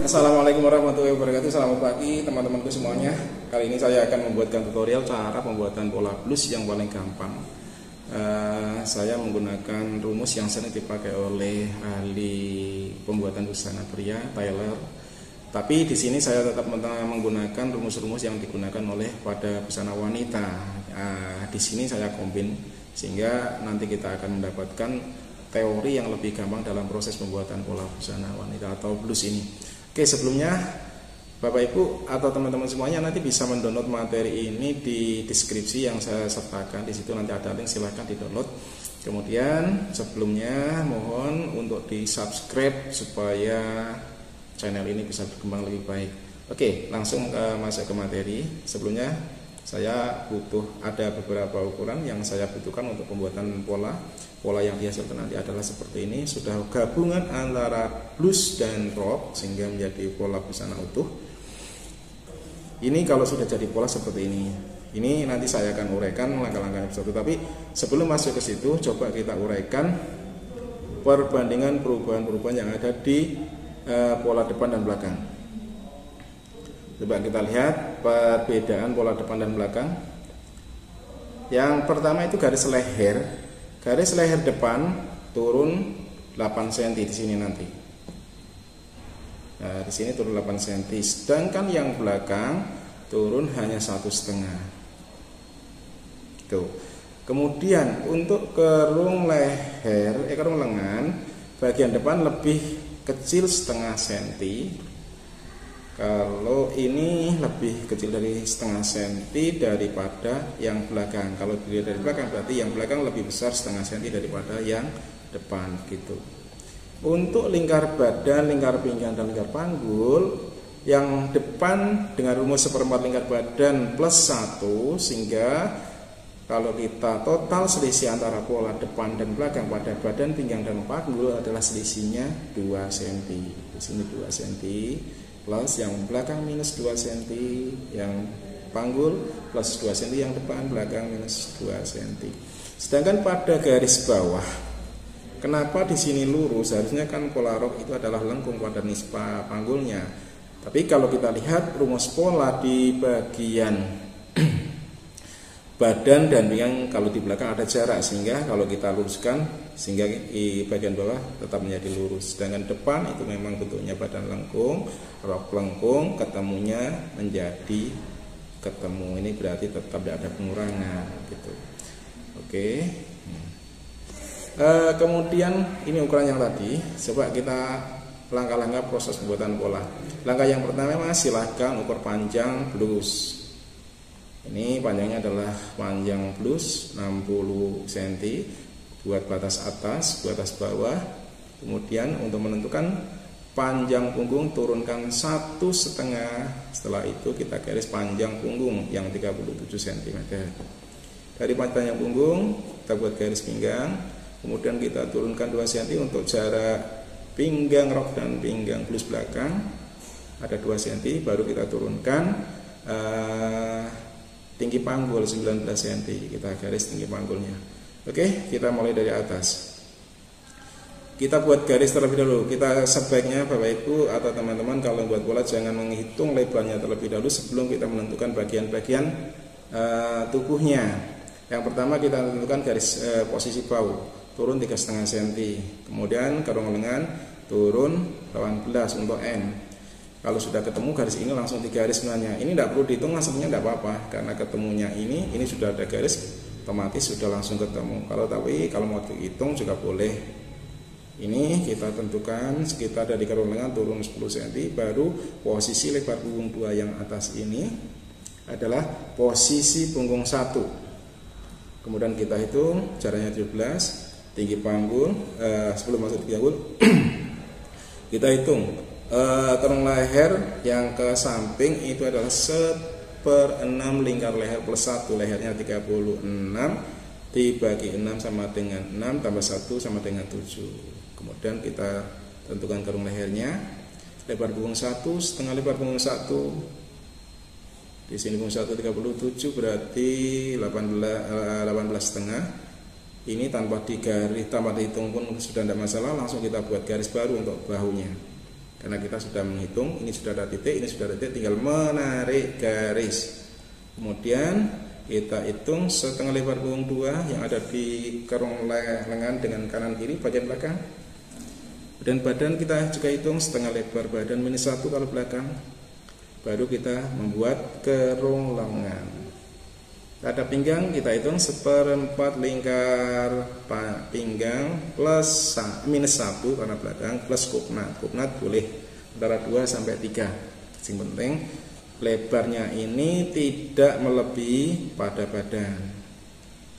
Assalamualaikum warahmatullahi wabarakatuh. Selamat pagi teman-temanku semuanya. Kali ini saya akan membuatkan tutorial cara pembuatan pola blues yang paling gampang. Saya menggunakan rumus yang sering dipakai oleh ahli pembuatan busana pria, tailor. Tapi di sini saya tetap menggunakan rumus-rumus yang digunakan oleh pada busana wanita. Di sini saya kombin sehingga nanti kita akan mendapatkan teori yang lebih gampang dalam proses pembuatan pola busana wanita atau blues ini. Oke, sebelumnya Bapak Ibu atau teman-teman semuanya nanti bisa mendownload materi ini di deskripsi yang saya sertakan. Di situ nanti ada link, silahkan di-download. Kemudian sebelumnya mohon untuk di-subscribe supaya channel ini bisa berkembang lebih baik. Oke, langsung masuk ke materi. Sebelumnya saya ada beberapa ukuran yang saya butuhkan untuk pembuatan pola yang dihasilkan nanti adalah seperti ini. Sudah gabungan antara blues dan rok sehingga menjadi pola busana utuh. Ini kalau sudah jadi pola seperti ini nanti saya akan uraikan langkah-langkahnya satu. Tapi sebelum masuk ke situ, coba kita uraikan perbandingan perubahan-perubahan yang ada di pola depan dan belakang. Coba kita lihat perbedaan pola depan dan belakang. Yang pertama itu garis leher. Garis leher depan turun 8 cm di sini nanti. Nah, di sini turun 8 cm. Sedangkan yang belakang turun hanya 1,5. Tuh. Kemudian untuk kerung lengan bagian depan lebih kecil 0,5 cm. Kalau ini lebih kecil dari 0,5 cm daripada yang belakang. Kalau dilihat dari belakang berarti yang belakang lebih besar 0,5 cm daripada yang depan gitu. Untuk lingkar badan, lingkar pinggang dan lingkar panggul, yang depan dengan rumus 1/4 lingkar badan plus 1, sehingga kalau kita total selisih antara pola depan dan belakang pada badan, pinggang dan panggul adalah selisihnya 2 cm. Di sini 2 cm. Plus yang belakang minus 2 cm, yang panggul plus 2 cm, yang depan belakang minus 2 cm. Sedangkan pada garis bawah, kenapa di sini lurus? Harusnya kan pola rok itu adalah lengkung pada nispa panggulnya. Tapi kalau kita lihat rumus pola di bagian badan dan pinggang, kalau di belakang ada jarak, sehingga kalau kita luruskan sehingga di bagian bawah tetap menjadi lurus. Sedangkan depan itu memang bentuknya badan lengkung, rok lengkung, ketemunya menjadi ketemu. Ini berarti tetap tidak ada pengurangan gitu. Oke. Kemudian ini ukuran yang tadi. Coba kita langkah-langkah proses pembuatan pola. Langkah yang pertama, silahkan ukur panjang blues. Ini panjangnya adalah panjang blues 60 cm buat batas atas, batas bawah. Kemudian untuk menentukan panjang punggung turunkan 1,5. Setelah itu kita garis panjang punggung yang 37 cm. Dari panjang punggung kita buat garis pinggang. Kemudian kita turunkan 2 cm untuk jarak pinggang rok dan pinggang blues belakang. Ada 2 cm, baru kita turunkan tinggi panggul 19 cm, kita garis tinggi panggulnya. Oke, kita mulai dari atas. Kita buat garis terlebih dahulu. Kita sebaiknya Bapak Ibu atau teman-teman kalau buat pola jangan menghitung lebarnya terlebih dahulu sebelum kita menentukan bagian-bagian tubuhnya. Yang pertama kita tentukan garis posisi bahu, turun 3,5 cm. Kemudian kerung lengan turun 18 untuk N. Kalau sudah ketemu garis ini langsung digaris sebenarnya. Ini tidak perlu dihitung, langsungnya tidak apa-apa karena ketemunya ini sudah ada garis, otomatis sudah langsung ketemu. Kalau mau dihitung juga boleh. Ini kita tentukan sekitar dari kerung lengan turun 10 cm, baru posisi lebar punggung 2 yang atas ini adalah posisi punggung 1. Kemudian kita hitung jaraknya 17, tinggi panggul sebelum masuk tinggi panggul kita hitung kerung leher yang ke samping itu adalah 1/6 lingkar leher plus 1, lehernya 36 dibagi 6 sama dengan 6 tambah 1 sama dengan 7. Kemudian kita tentukan kerung lehernya, lebar punggung 1, setengah lebar punggung 1. Di sini punggung 1 37 berarti 18 setengah. Ini tanpa digaris, tanpa dihitung pun sudah tidak masalah, langsung kita buat garis baru untuk bahunya. karena kita sudah menghitung, ini sudah ada titik, ini sudah ada titik, tinggal menarik garis. Kemudian kita hitung setengah lebar punggung 2 yang ada di kerong lengan dengan kanan kiri bagian belakang. Dan badan kita juga hitung setengah lebar badan minus 1 kalau belakang. Baru kita membuat kerong lengan. Pada pinggang kita hitung 1/4 lingkar pinggang plus minus 1 karena belakang plus kupnat. Kupnat boleh antara 2 sampai 3. Yang penting lebarnya ini tidak melebihi pada badan.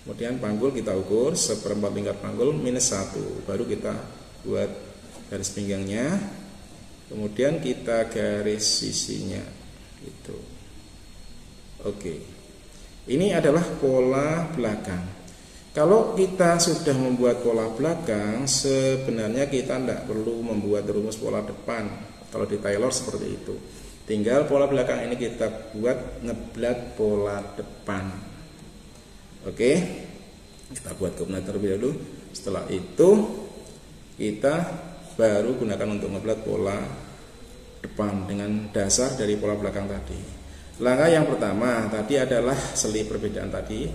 Kemudian panggul kita ukur 1/4 lingkar panggul minus 1. Baru kita buat garis pinggangnya. Kemudian kita garis sisinya. Gitu. Oke. Ini adalah pola belakang. Kalau kita sudah membuat pola belakang, sebenarnya kita tidak perlu membuat rumus pola depan. Kalau di Taylor seperti itu. Tinggal pola belakang ini kita buat ngeblat pola depan. Oke. Kita buat koordinat terlebih dahulu. Setelah itu kita baru gunakan untuk ngeblat pola depan dengan dasar dari pola belakang tadi. Langkah yang pertama tadi adalah selip perbedaan tadi.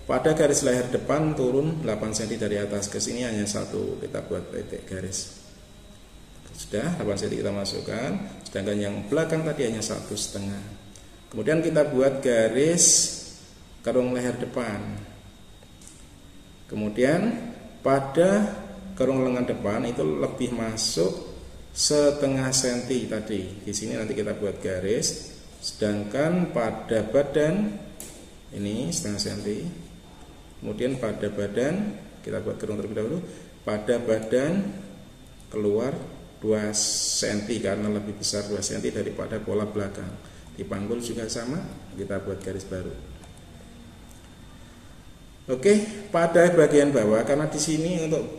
Pada garis leher depan turun 8 cm dari atas ke sini hanya 1. Kita buat titik garis. Sudah 8 cm kita masukkan. Sedangkan yang belakang tadi hanya 1,5. Kemudian kita buat garis kerong leher depan. Kemudian pada kerong lengan depan itu lebih masuk setengah senti tadi. Di sini nanti kita buat garis. Sedangkan pada badan ini setengah senti. Kemudian pada badan kita buat kerong terlebih dahulu. Pada badan keluar 2 cm karena lebih besar 2 cm daripada pola belakang. Di panggul juga sama, kita buat garis baru. Oke, pada bagian bawah karena di sini untuk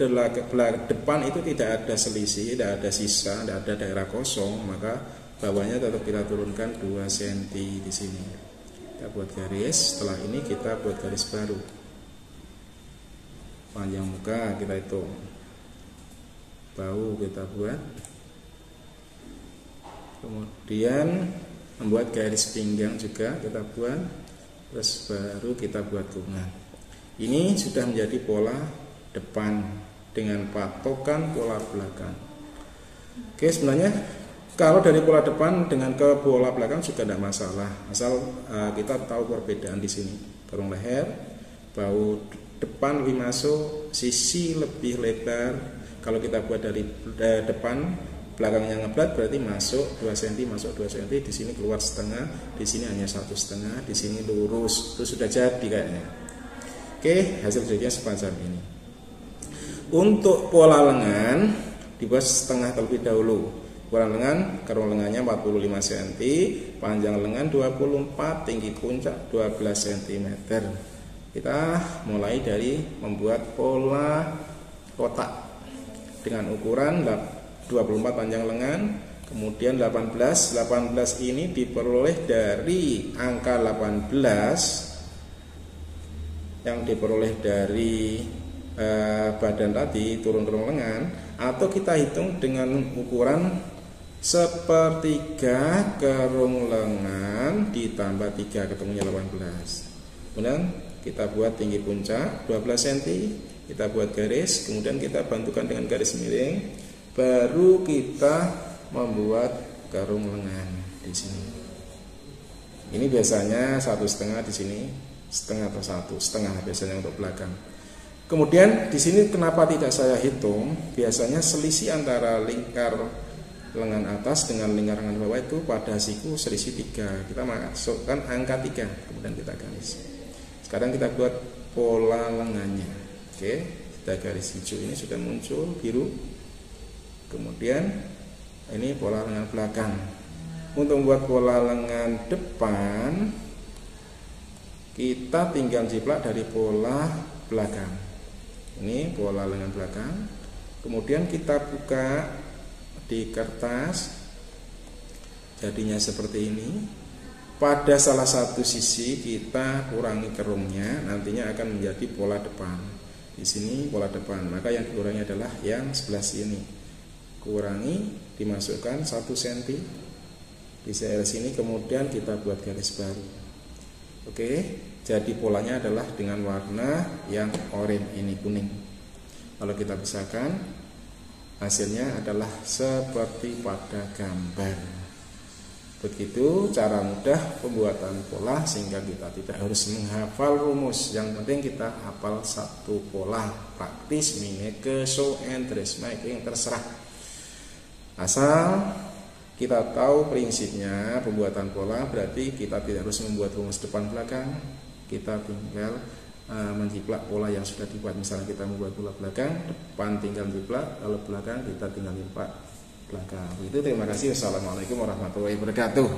depan itu tidak ada selisih, tidak ada sisa, tidak ada daerah kosong, maka bawahnya tetap kita turunkan 2 cm di sini. Kita buat garis. Setelah ini kita buat garis baru. Panjang muka kita hitung. Bahu kita buat. Kemudian membuat garis pinggang juga kita buat. Terus baru kita buat kurungan. Ini sudah menjadi pola depan dengan patokan pola belakang. Oke, sebenarnya kalau dari pola depan dengan ke pola belakang juga tidak masalah, asal kita tahu perbedaan di sini. Kerong leher, bahu depan lebih masuk, sisi lebih lebar. Kalau kita buat dari depan, belakangnya ngeblat berarti masuk 2 cm, masuk 2 cm. Di sini keluar setengah, di sini hanya 1,5, di sini lurus. Itu sudah jadi kayaknya. Oke, hasil jadinya semacam ini. Untuk pola lengan dibuat setengah terlebih dahulu. Ukuran lengan, kerong lengannya 45 cm, panjang lengan 24, tinggi puncak 12 cm. Kita mulai dari membuat pola kotak dengan ukuran 24 panjang lengan, kemudian 18 ini diperoleh dari angka 18 yang diperoleh dari badan tadi turun kerong lengan, atau kita hitung dengan ukuran sepertiga kerong lengan ditambah 3 ketemunya 18. Kemudian kita buat tinggi puncak 12 cm, kita buat garis, kemudian kita bantukan dengan garis miring, baru kita membuat kerong lengan di sini. Ini biasanya 1,5 di sini, setengah atau 1,5 biasanya untuk belakang. Kemudian di sini kenapa tidak saya hitung? Biasanya selisih antara lingkar lengan atas dengan lingkar lengan bawah itu pada siku selisih 3. Kita masukkan angka 3, kemudian kita garis. Sekarang kita buat pola lengannya. Oke, kita garis hijau ini sudah muncul, biru. Kemudian ini pola lengan belakang. Untuk membuat pola lengan depan, kita tinggal jiplak dari pola belakang. Ini pola lengan belakang. Kemudian kita buka di kertas, jadinya seperti ini. Pada salah satu sisi kita kurangi kerungnya, nantinya akan menjadi pola depan. Di sini pola depan, maka yang dikurangi adalah yang sebelah sini. kurangi, dimasukkan 1 cm di sini, kemudian kita buat garis baru. Oke, jadi polanya adalah dengan warna yang oranye ini, kuning. Kalau kita pisahkan, hasilnya adalah seperti pada gambar. Begitu cara mudah pembuatan pola, sehingga kita tidak harus menghafal rumus. Yang penting kita hafal satu pola. Praktis, mineke, show and dress making, terserah. Asal kita tahu prinsipnya pembuatan pola, berarti kita tidak harus membuat rumus depan belakang. Kita tinggal menjiplak pola yang sudah dibuat. Misalnya kita membuat pola belakang, depan tinggal jiplak, lalu belakang kita tinggal lipat belakang. Itu, terima kasih. Wassalamualaikum warahmatullahi wabarakatuh.